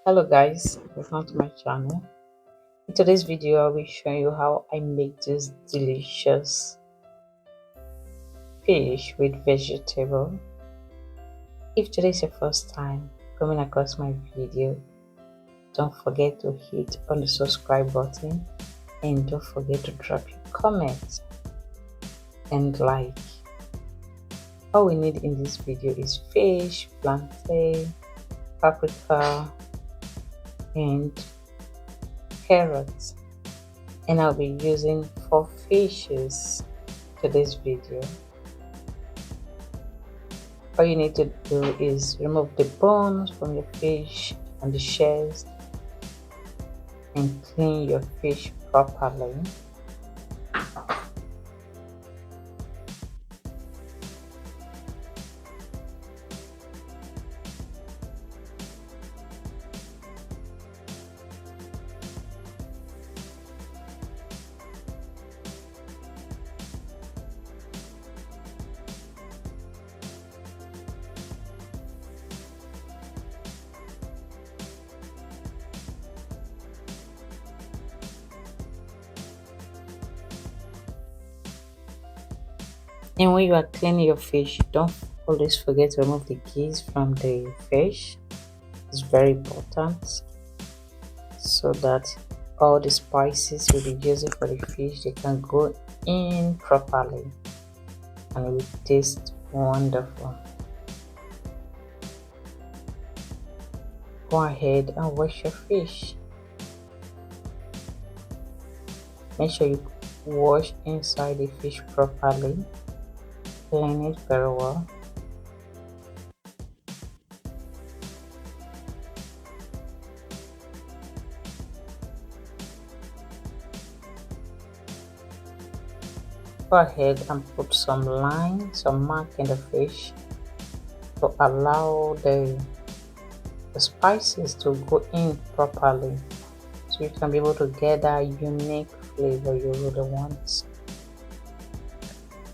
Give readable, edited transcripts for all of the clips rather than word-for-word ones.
Hello guys, welcome to my channel. In today's video I will show you how I make this delicious fish with vegetable. If today is your first time coming across my video, don't forget to hit on the subscribe button and don't forget to drop your comments and like. All we need in this video is fish, plantain, paprika and carrots, and I'll be using 4 fishes to this video. All you need to do is remove the bones from your fish and the shells and clean your fish properly. And when you are cleaning your fish, don't always forget to remove the gills from the fish. It's very important so that all the spices you'll be using for the fish, they can go in properly and it will taste wonderful. Go ahead and wash your fish. Make sure you wash inside the fish properly. Clean it very well. Go ahead and put some line, some mark in the fish to allow the spices to go in properly, so you can be able to get that unique flavor you really want.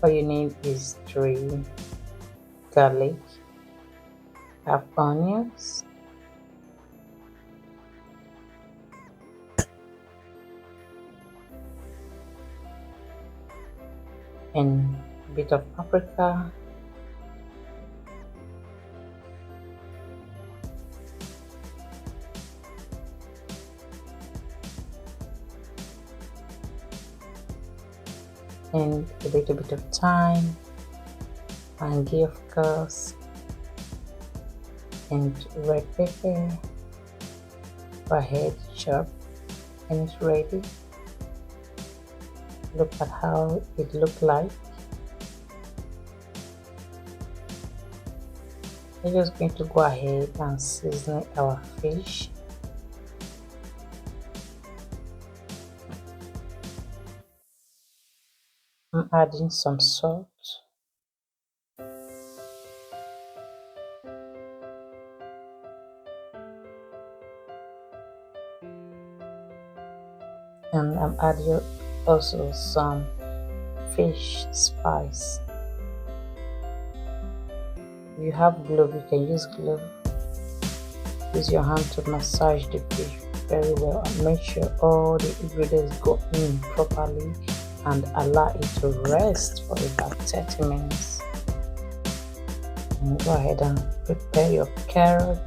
All you need is 3 garlic, half onions, and a bit of paprika, and a little bit of thyme, and of course, and red pepper. Go ahead, chop, and it's ready. Look at how it looked like. We're just going to go ahead and season our fish. I'm adding some salt. And I'm adding also some fish spice. If you have glove, you can use glove. Use your hand to massage the fish very well and make sure all the ingredients go in properly and allow it to rest for about 30 minutes. And go ahead and prepare your carrot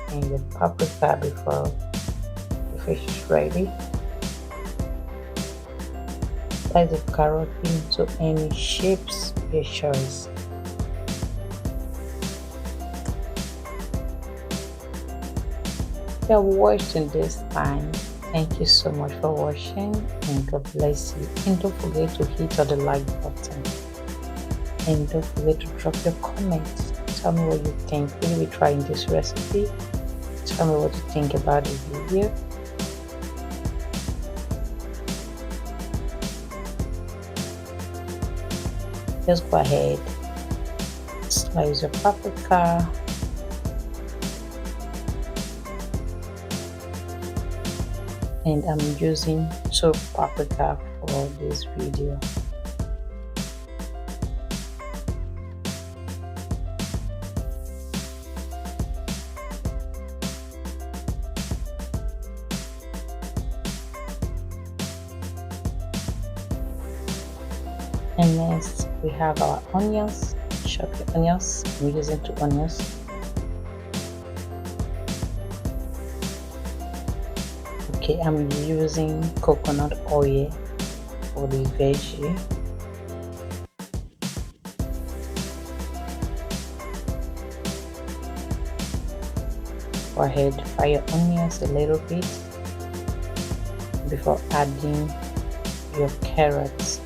and your paprika before the fish is ready. Slice the carrot into any shapes of your choice. If you are watching this time, thank you so much for watching and God bless you. And don't forget to hit on the like button. And don't forget to drop your comments. Tell me what you think. Will you be trying this recipe? Tell me what you think about the video. Just go ahead, slice your paprika, and I'm using 2 paprika for this video. And next we have our onions. Chop your onions. I'm using 2 onions. Okay, I'm using coconut oil for the veggie. Go ahead, fry your onions a little bit before adding your carrots.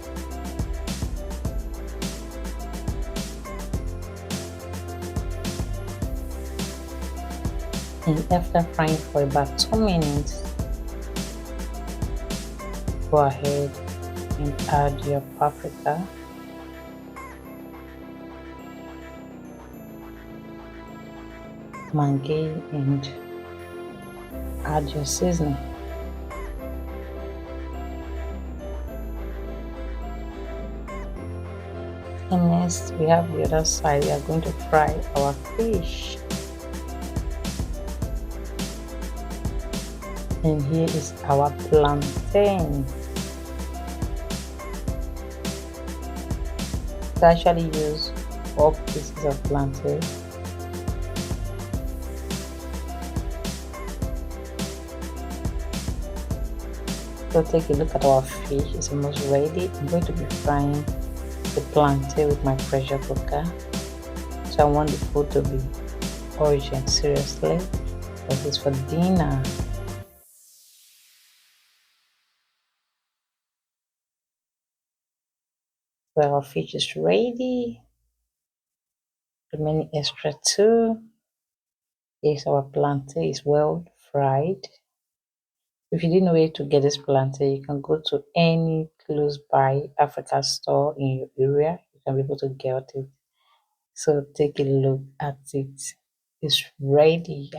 And after frying for about 2 minutes, go ahead and add your paprika, mango, and add your seasoning. And next we have the other side. We are going to fry our fish. And here is our plantain. I actually use 4 pieces of plantain. So take a look at our fish. It's almost ready. I'm going to be frying the plantain with my pressure cooker. So I want the food to be urgent, seriously, because it's for dinner. So our fish is ready. Remaining extra too. Yes, our plantain is well fried. If you didn't know where to get this plantain, you can go to any close by Africa store in your area. You can be able to get it. So take a look at it. It's ready.